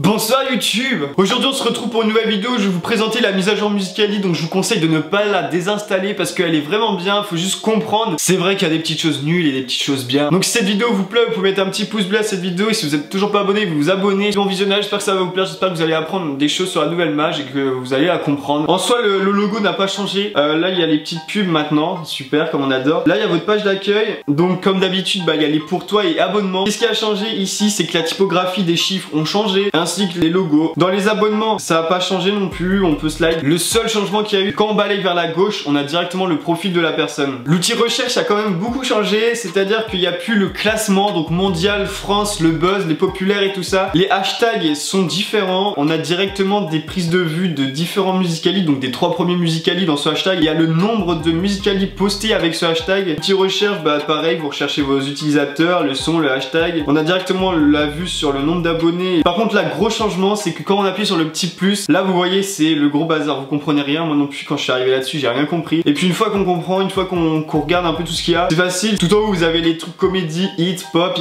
Bonsoir YouTube. Aujourd'hui on se retrouve pour une nouvelle vidéo. Je vais vous présenter la mise à jour Musical.ly. Donc je vous conseille de ne pas la désinstaller parce qu'elle est vraiment bien. Faut juste comprendre. C'est vrai qu'il y a des petites choses nulles et des petites choses bien. Donc si cette vidéo vous plaît, vous pouvez mettre un petit pouce bleu à cette vidéo. Et si vous êtes toujours pas abonné, vous vous abonnez. Bon visionnage, j'espère que ça va vous plaire. J'espère que vous allez apprendre des choses sur la nouvelle mage et que vous allez la comprendre. En soi le logo n'a pas changé. Là il y a les petites pubs maintenant. Super, comme on adore. Là il y a votre page d'accueil. Donc comme d'habitude il y a les pour toi et abonnements. Et ce qui a changé ici, c'est que la typographie des chiffres ont changé, ainsi que les logos. Dans les abonnements, ça n'a pas changé non plus, on peut slide. Le seul changement qu'il y a eu, quand on balaye vers la gauche, on a directement le profil de la personne. L'outil recherche a quand même beaucoup changé, c'est-à-dire qu'il n'y a plus le classement, donc mondial, France, le buzz, les populaires et tout ça. Les hashtags sont différents, on a directement des prises de vue de différents Musical.ly, donc des 3 premiers Musical.ly dans ce hashtag. Il y a le nombre de Musical.ly postés avec ce hashtag. L'outil recherche, pareil, vous recherchez vos utilisateurs, le son, le hashtag. On a directement la vue sur le nombre d'abonnés. Par contre, là, gros changement, c'est que quand on appuie sur le petit plus, là vous voyez c'est le gros bazar, vous comprenez rien, moi non plus quand je suis arrivé là-dessus j'ai rien compris. Et puis une fois qu'on comprend, une fois qu'on regarde un peu tout ce qu'il y a, c'est facile. Tout en haut vous avez les trucs comédie, hit pop,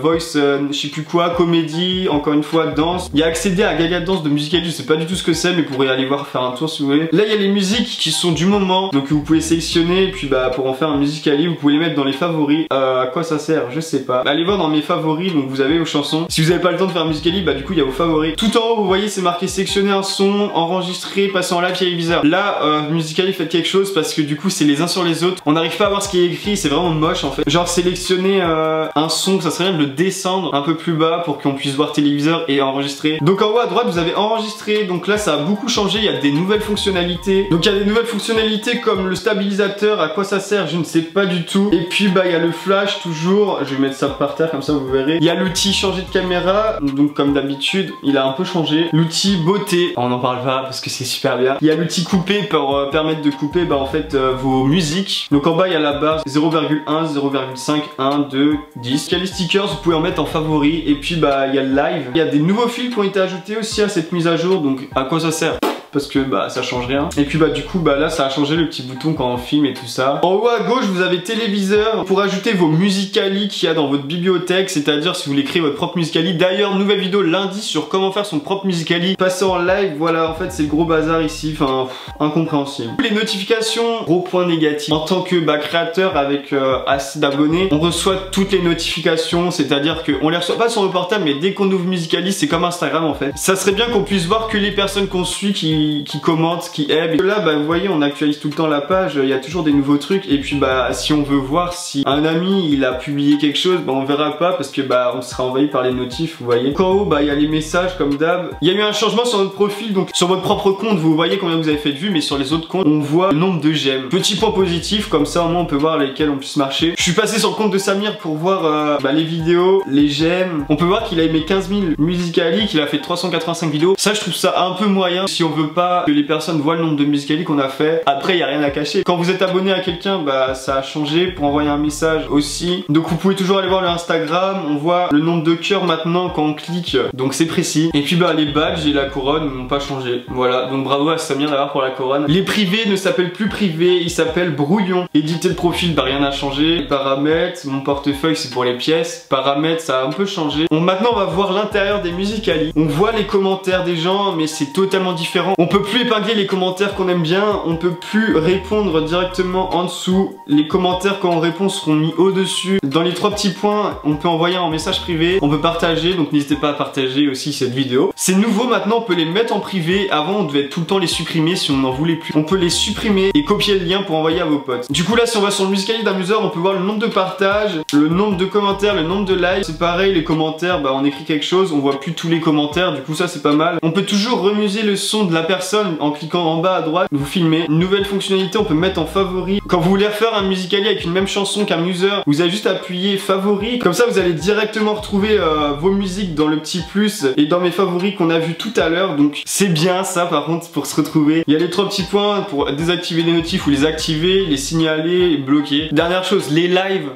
voice, je sais plus quoi, comédie, encore une fois danse. Il y a accéder à Gaga Danse de Musical.ly, je sais pas du tout ce que c'est mais vous pourrez aller voir, faire un tour si vous voulez. Là il y a les musiques qui sont du moment, donc vous pouvez sélectionner et puis pour en faire un Musical.ly vous pouvez les mettre dans les favoris. À quoi ça sert? Je sais pas. Allez voir dans mes favoris, donc vous avez vos chansons. Si vous avez pas le temps de faire Musical.ly, du coup il y a vos favoris. Tout en haut vous voyez c'est marqué sélectionner un son, enregistrer, passer en live téléviseur. Là Musical.ly faites quelque chose parce que du coup c'est les uns sur les autres. On n'arrive pas à voir ce qui est écrit, c'est vraiment moche en fait. Genre sélectionner un son, ça serait bien de le descendre un peu plus bas pour qu'on puisse voir téléviseur et enregistrer. Donc en haut à droite vous avez enregistré, donc là ça a beaucoup changé, il y a des nouvelles fonctionnalités. Donc il y a des nouvelles fonctionnalités comme le stabilisateur, à quoi ça sert je ne sais pas du tout. Et puis il y a le flash toujours, je vais mettre ça par terre comme ça vous verrez. Il y a l'outil changer de caméra, donc comme d'habitude il a un peu changé. L'outil beauté, on n'en parle pas parce que c'est super bien. Il y a l'outil couper pour permettre de couper en fait vos musiques. Donc en bas il y a la barre 0,1, 0,5, 1, 2, 10. Il y a les stickers, vous pouvez en mettre en favori. Et puis il y a le live. Il y a des nouveaux fils qui ont été ajoutés aussi à cette mise à jour. Donc à quoi ça sert? Parce que ça change rien. Et puis du coup là ça a changé le petit bouton quand on filme et tout ça. En haut à gauche vous avez téléviseur pour ajouter vos Musical.ly qu'il y a dans votre bibliothèque, c'est-à-dire si vous voulez créer votre propre Musical.ly. D'ailleurs nouvelle vidéo lundi sur comment faire son propre Musical.ly. Passer en live, voilà en fait c'est le gros bazar ici, enfin incompréhensible. Les notifications, gros point négatif. En tant que créateur avec assez d'abonnés, on reçoit toutes les notifications, c'est-à-dire qu'on les reçoit pas sur le portable mais dès qu'on ouvre Musical.ly c'est comme Instagram en fait. Ça serait bien qu'on puisse voir que les personnes qu'on suit qui commentent, qui aiment. Et là vous voyez on actualise tout le temps la page, il y a toujours des nouveaux trucs et puis si on veut voir si un ami il a publié quelque chose, on verra pas parce que on sera envahi par les notifs, vous voyez. Donc en haut il y a les messages comme d'hab. Il y a eu un changement sur notre profil, donc sur votre propre compte vous voyez combien vous avez fait de vues, mais sur les autres comptes on voit le nombre de j'aime. Petit point positif, comme ça au moins on peut voir lesquels on puisse marcher. Je suis passé sur le compte de Samir pour voir les vidéos, les j'aime. On peut voir qu'il a aimé 15 000 Musical.ly, qu'il a fait 385 vidéos. Ça je trouve ça un peu moyen si on veut pas que les personnes voient le nombre de Musical.ly qu'on a fait. Après il y a rien à cacher. Quand vous êtes abonné à quelqu'un, ça a changé pour envoyer un message aussi. Donc vous pouvez toujours aller voir le Instagram. On voit le nombre de cœurs maintenant quand on clique, donc c'est précis. Et puis les badges et la couronne n'ont pas changé. Voilà, donc bravo à Samir d'avoir pour la couronne. Les privés ne s'appellent plus privés, ils s'appellent brouillon. Éditer le profil, rien n'a changé. Les paramètres, mon portefeuille c'est pour les pièces. Paramètres ça a un peu changé. Maintenant on va voir l'intérieur des Musical.ly. On voit les commentaires des gens mais c'est totalement différent. On peut plus épingler les commentaires qu'on aime bien, on peut plus répondre directement en dessous. Les commentaires quand on répond seront mis au-dessus. Dans les 3 petits points, on peut envoyer en message privé, on peut partager, donc n'hésitez pas à partager aussi cette vidéo. C'est nouveau maintenant, on peut les mettre en privé. Avant on devait tout le temps les supprimer si on n'en voulait plus. On peut les supprimer et copier le lien pour envoyer à vos potes. Du coup là si on va sur le Musical.ly d'amuseur, on peut voir le nombre de partages, le nombre de commentaires, le nombre de likes. C'est pareil, les commentaires, on écrit quelque chose, on voit plus tous les commentaires, du coup ça c'est pas mal. On peut toujours remuser le son de la personne en cliquant en bas à droite, vous filmez. Une nouvelle fonctionnalité, on peut mettre en favori. Quand vous voulez refaire un Musical.ly avec une même chanson qu'un user, vous avez juste appuyé favori. Comme ça vous allez directement retrouver vos musiques dans le petit plus et dans mes favoris qu'on a vu tout à l'heure. Donc c'est bien ça par contre pour se retrouver. Il y a les 3 petits points pour désactiver les notifs ou les activer, les signaler, les bloquer. Dernière chose, les lives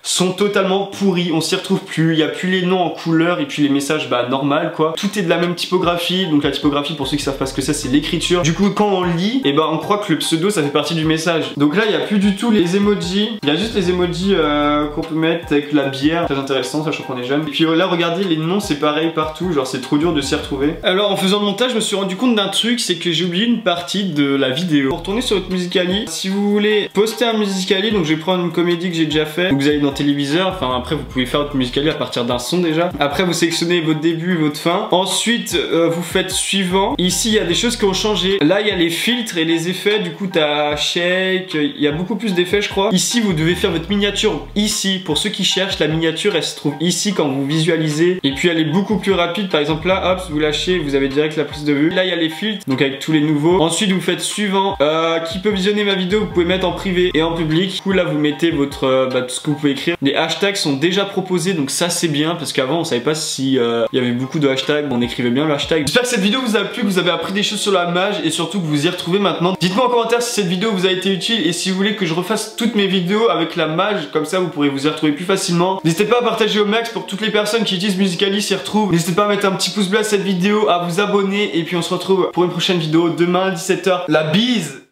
sont totalement pourris, on s'y retrouve plus, il y a plus les noms en couleur et puis les messages bah normal quoi. Tout est de la même typographie, donc la typographie pour ceux qui savent pas ce que c'est l'écriture. Du coup quand on lit, et ben on croit que le pseudo ça fait partie du message. Donc là il y a plus du tout les emojis, il y a juste les emojis qu'on peut mettre avec la bière, très intéressant sachant qu'on est jeune. Et puis là regardez les noms c'est pareil partout, genre c'est trop dur de s'y retrouver. Alors en faisant le montage je me suis rendu compte d'un truc, c'est que j'ai oublié une partie de la vidéo. Pour retourner sur votre Musical.ly, si vous voulez poster un Musical.ly, donc je vais prendre une comédie que j'ai déjà fait, donc vous allez dans téléviseur, enfin après vous pouvez faire votre Musical.ly à partir d'un son déjà. Après vous sélectionnez votre début et votre fin. Ensuite vous faites suivant. Ici il y a des choses qui ont changé. Là il y a les filtres et les effets, du coup t'as shake, il y a beaucoup plus d'effets je crois. Ici vous devez faire votre miniature ici. Pour ceux qui cherchent, la miniature elle se trouve ici quand vous visualisez. Et puis elle est beaucoup plus rapide. Par exemple là, hop, vous lâchez, vous avez direct la prise de vue. Là il y a les filtres, donc avec tous les nouveaux. Ensuite vous faites suivant. Qui peut visionner ma vidéo, vous pouvez mettre en privé et en public. Du coup là vous mettez votre tout ce que vous pouvez écrire. Les hashtags sont déjà proposés, donc ça c'est bien parce qu'avant on savait pas si il y avait beaucoup de hashtags, on écrivait bien le hashtag. J'espère que cette vidéo vous a plu, que vous avez appris des choses sur la mage et surtout que vous y retrouvez maintenant. Dites-moi en commentaire si cette vidéo vous a été utile et si vous voulez que je refasse toutes mes vidéos avec la mage, comme ça vous pourrez vous y retrouver plus facilement. N'hésitez pas à partager au max pour toutes les personnes qui utilisent Musical.ly s'y retrouvent. N'hésitez pas à mettre un petit pouce bleu à cette vidéo, à vous abonner et puis on se retrouve pour une prochaine vidéo demain à 17h. La bise!